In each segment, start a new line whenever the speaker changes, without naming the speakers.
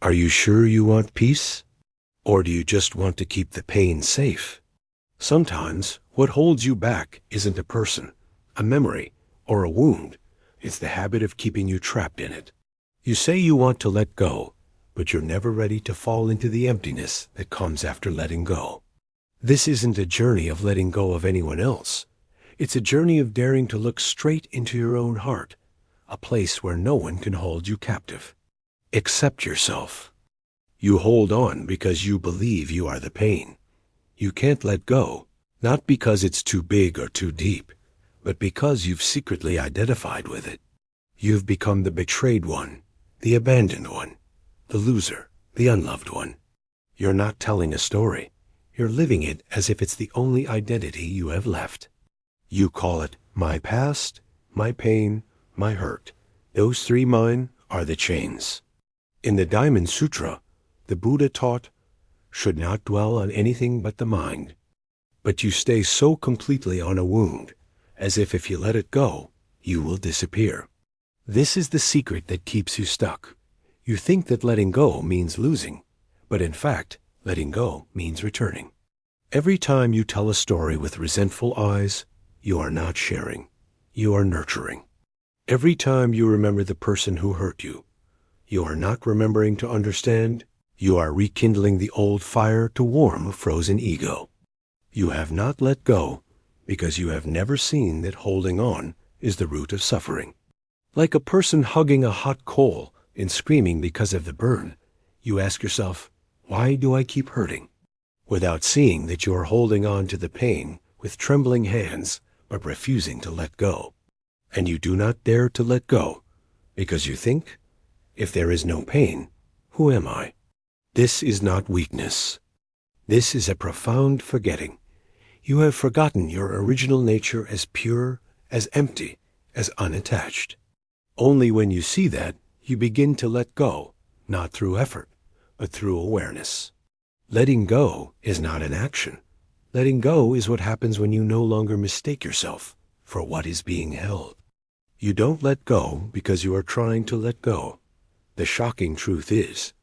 Are you sure you want peace? Or do you just want to keep the pain safe? Sometimes what holds you back isn't a person, a memory, or a wound. It's the habit of keeping you trapped in it. You say you want to let go, but you're never ready to fall into the emptiness that comes after letting go. This isn't a journey of letting go of anyone else. It's a journey of daring to look straight into your own heart, a place where no one can hold you captive. Accept yourself. You hold on because you believe you are the pain. You can't let go, not because it's too big or too deep, but because you've secretly identified with it. You've become the betrayed one, the abandoned one, the loser, the unloved one. You're not telling a story. You're living it as if it's the only identity you have left. You call it my past, my pain, my hurt. Those three mine are the chains. In the Diamond Sutra, the Buddha taught, should not dwell on anything but the mind. But you stay so completely on a wound, as if you let it go, you will disappear. This is the secret that keeps you stuck. You think that letting go means losing, but in fact, letting go means returning. Every time you tell a story with resentful eyes, you are not sharing. You are nurturing. Every time you remember the person who hurt you, you are not remembering to understand. You are rekindling the old fire to warm a frozen ego. You have not let go because you have never seen that holding on is the root of suffering. Like a person hugging a hot coal and screaming because of the burn, you ask yourself, why do I keep hurting? Without seeing that you are holding on to the pain with trembling hands but refusing to let go. And you do not dare to let go because you think, if there is no pain, who am I? This is not weakness. This is a profound forgetting. You have forgotten your original nature as pure, as empty, as unattached. Only when you see that, you begin to let go, not through effort, but through awareness. Letting go is not an action. Letting go is what happens when you no longer mistake yourself for what is being held. You don't let go because you are trying to let go. The shocking truth is,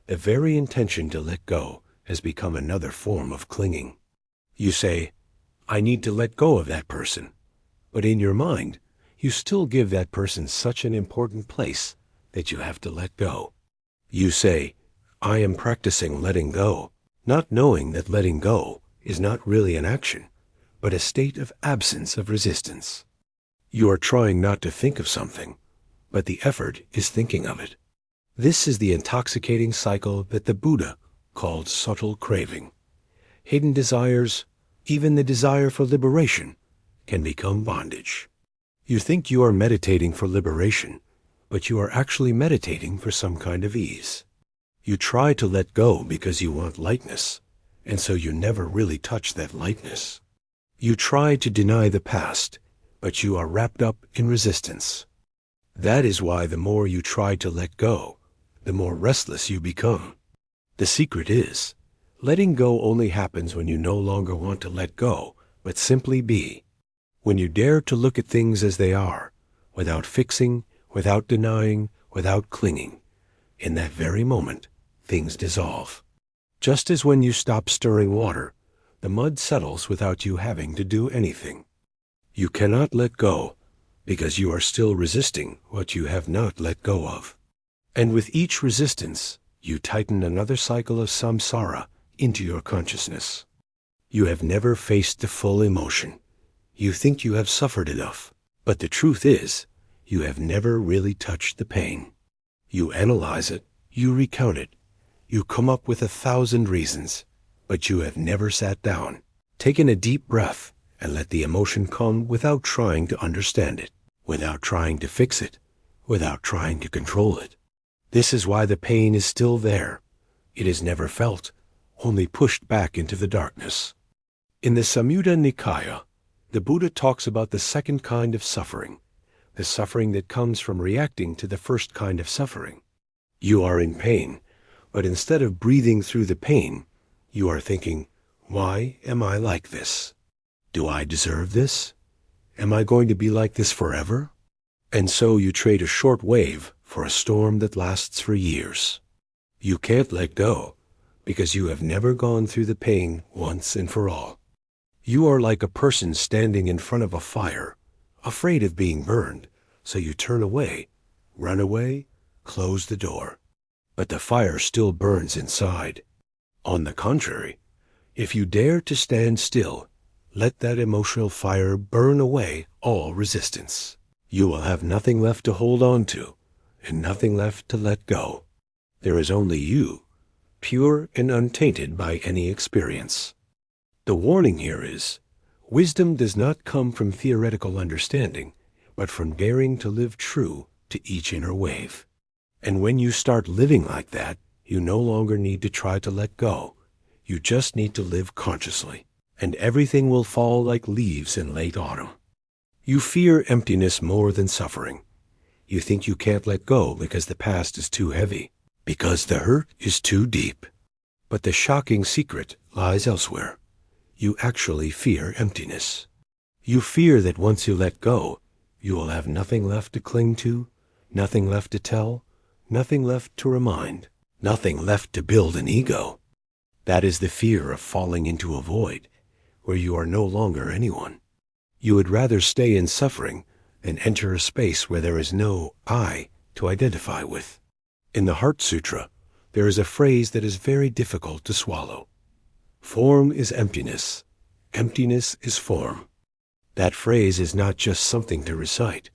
the very intention to let go has become another form of clinging. You say, I need to let go of that person. But in your mind, you still give that person such an important place that you have to let go. You say, I am practicing letting go, not knowing that letting go is not really an action, but a state of absence of resistance. You are trying not to think of something, but the effort is thinking of it. This is the intoxicating cycle that the Buddha called subtle craving. Hidden desires, even the desire for liberation, can become bondage. You think you are meditating for liberation, but you are actually meditating for some kind of ease. You try to let go because you want lightness, and so you never really touch that lightness. You try to deny the past, but you are wrapped up in resistance. That is why the more you try to let go, the more restless you become. The secret is, letting go only happens when you no longer want to let go, but simply be. When you dare to look at things as they are, without fixing, without denying, without clinging. In that very moment, things dissolve. Just as when you stop stirring water, the mud settles without you having to do anything. You cannot let go because you are still resisting what you have not let go of. And with each resistance, you tighten another cycle of samsara into your consciousness. You have never faced the full emotion. You think you have suffered enough, but the truth is, you have never really touched the pain. You analyze it, you recount it, you come up with 1,000 reasons, but you have never sat down, taken a deep breath, and let the emotion come without trying to understand it, without trying to fix it, without trying to control it. This is why the pain is still there. It is never felt, only pushed back into the darkness. In the Samyutta Nikaya, the Buddha talks about the second kind of suffering, the suffering that comes from reacting to the first kind of suffering. You are in pain, but instead of breathing through the pain, you are thinking, why am I like this? Do I deserve this? Am I going to be like this forever? And so you trade a short wave for a storm that lasts for years. You can't let go because you have never gone through the pain once and for all. You are like a person standing in front of a fire, afraid of being burned, so you turn away, run away, close the door. But the fire still burns inside. On the contrary, if you dare to stand still, let that emotional fire burn away all resistance. You will have nothing left to hold on to, and nothing left to let go. There is only you, pure and untainted by any experience. The warning here is, wisdom does not come from theoretical understanding, but from daring to live true to each inner wave. And when you start living like that, you no longer need to try to let go. You just need to live consciously, and everything will fall like leaves in late autumn. You fear emptiness more than suffering. You think you can't let go because the past is too heavy, because the hurt is too deep. But the shocking secret lies elsewhere. You actually fear emptiness. You fear that once you let go, you will have nothing left to cling to, nothing left to tell, nothing left to remind, nothing left to build an ego. That is the fear of falling into a void where you are no longer anyone. You would rather stay in suffering than enter a space where there is no I to identify with. In the Heart Sutra, there is a phrase that is very difficult to swallow. Form is emptiness. Emptiness is form. That phrase is not just something to recite.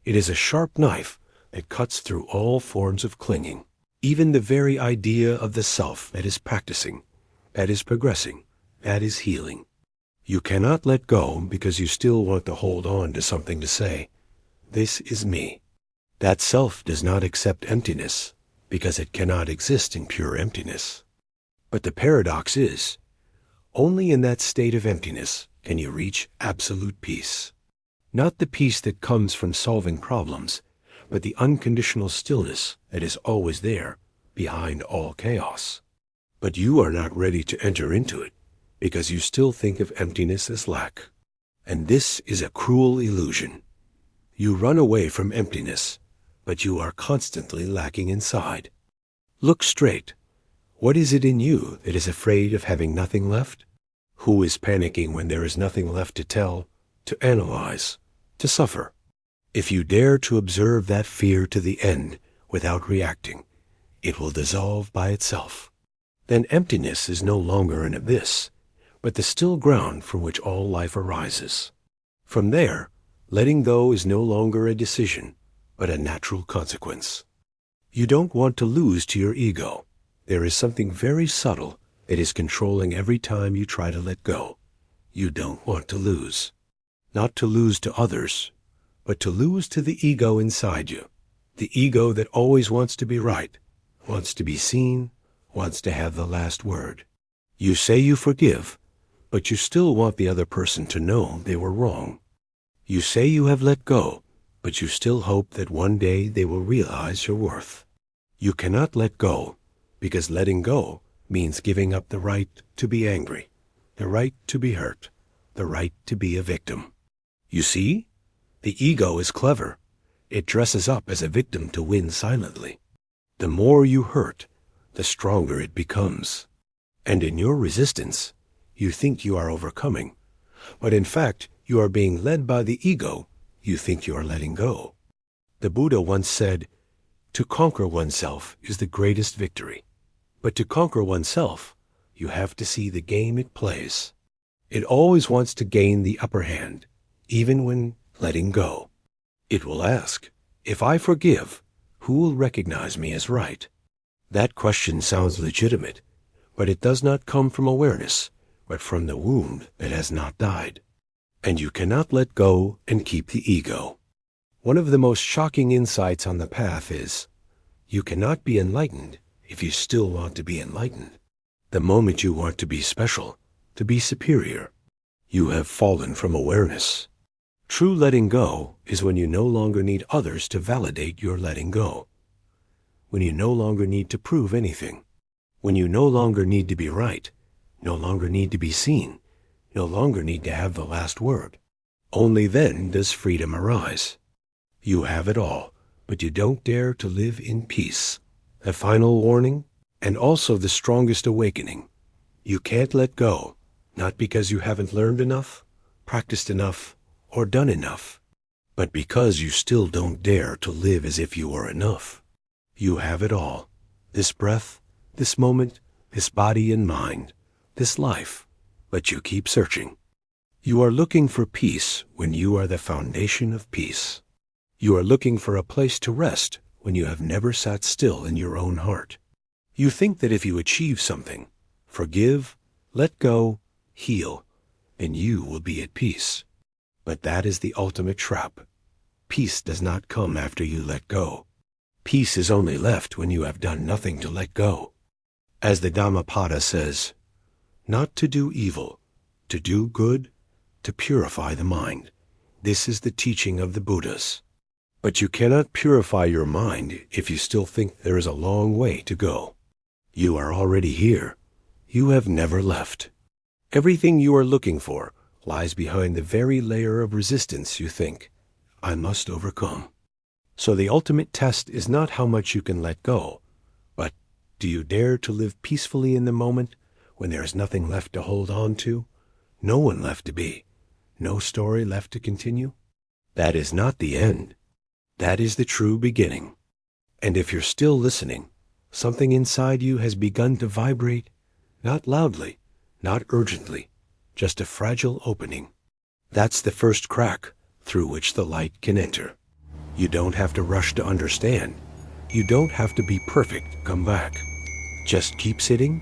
It is a sharp knife that cuts through all forms of clinging, even the very idea of the self that is practicing, that is progressing, that is healing. You cannot let go because you still want to hold on to something to say, "This is me." That self does not accept emptiness because it cannot exist in pure emptiness. But the paradox is, only in that state of emptiness can you reach absolute peace. Not the peace that comes from solving problems, but the unconditional stillness that is always there, behind all chaos. But you are not ready to enter into it, because you still think of emptiness as lack. And this is a cruel illusion. You run away from emptiness, but you are constantly lacking inside. Look straight. What is it in you that is afraid of having nothing left? Who is panicking when there is nothing left to tell, to analyze, to suffer? If you dare to observe that fear to the end without reacting, it will dissolve by itself. Then emptiness is no longer an abyss, but the still ground from which all life arises. From there, letting go is no longer a decision, but a natural consequence. You don't want to lose to your ego. There is something very subtle that is controlling every time you try to let go. You don't want to lose. Not to lose to others, but to lose to the ego inside you. The ego that always wants to be right, wants to be seen, wants to have the last word. You say you forgive, but you still want the other person to know they were wrong. You say you have let go, but you still hope that one day they will realize your worth. You cannot let go, because letting go means giving up the right to be angry, the right to be hurt, the right to be a victim. You see? The ego is clever. It dresses up as a victim to win silently. The more you hurt, the stronger it becomes. And in your resistance, you think you are overcoming, but in fact, you are being led by the ego you think you are letting go. The Buddha once said, "To conquer oneself is the greatest victory. But to conquer oneself, you have to see the game it plays. It always wants to gain the upper hand, even when letting go. It will ask, if I forgive, who will recognize me as right?" That question sounds legitimate, but it does not come from awareness, but from the wound that has not died. And you cannot let go and keep the ego. One of the most shocking insights on the path is, you cannot be enlightened if you still want to be enlightened. The moment you want to be special, to be superior, you have fallen from awareness. True letting go is when you no longer need others to validate your letting go. When you no longer need to prove anything. When you no longer need to be right, no longer need to be seen, no longer need to have the last word. Only then does freedom arise. You have it all, but you don't dare to live in peace. A final warning, and also the strongest awakening. You can't let go, not because you haven't learned enough, practiced enough, or done enough, but because you still don't dare to live as if you are enough. You have it all. This breath, this moment, this body and mind, this life, but you keep searching. You are looking for peace when you are the foundation of peace. You are looking for a place to rest when you have never sat still in your own heart. You think that if you achieve something, forgive, let go, heal, then you will be at peace. But that is the ultimate trap. Peace does not come after you let go. Peace is only left when you have done nothing to let go. As the Dhammapada says, not to do evil, to do good, to purify the mind. This is the teaching of the Buddhas. But you cannot purify your mind if you still think there is a long way to go. You are already here. You have never left. Everything you are looking for lies behind the very layer of resistance you think, I must overcome. So the ultimate test is not how much you can let go, but do you dare to live peacefully in the moment when there is nothing left to hold on to, no one left to be, no story left to continue? That is not the end. That is the true beginning. And if you're still listening, something inside you has begun to vibrate, not loudly, not urgently, just a fragile opening. That's the first crack through which the light can enter. You don't have to rush to understand. You don't have to be perfect to come back. Just keep sitting,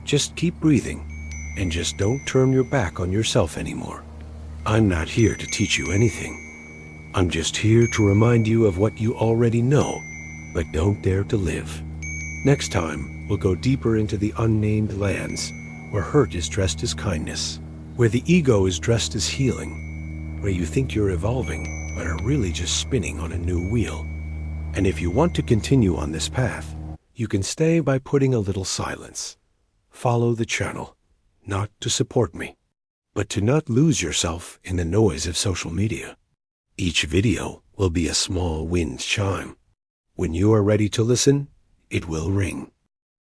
just keep breathing, and just don't turn your back on yourself anymore. I'm not here to teach you anything. I'm just here to remind you of what you already know, but don't dare to live. Next time, we'll go deeper into the unnamed lands, where hurt is dressed as kindness, where the ego is dressed as healing, where you think you're evolving, but are really just spinning on a new wheel. And if you want to continue on this path, you can stay by putting a little silence. Follow the channel, not to support me, but to not lose yourself in the noise of social media. Each video will be a small wind chime. When you are ready to listen, it will ring.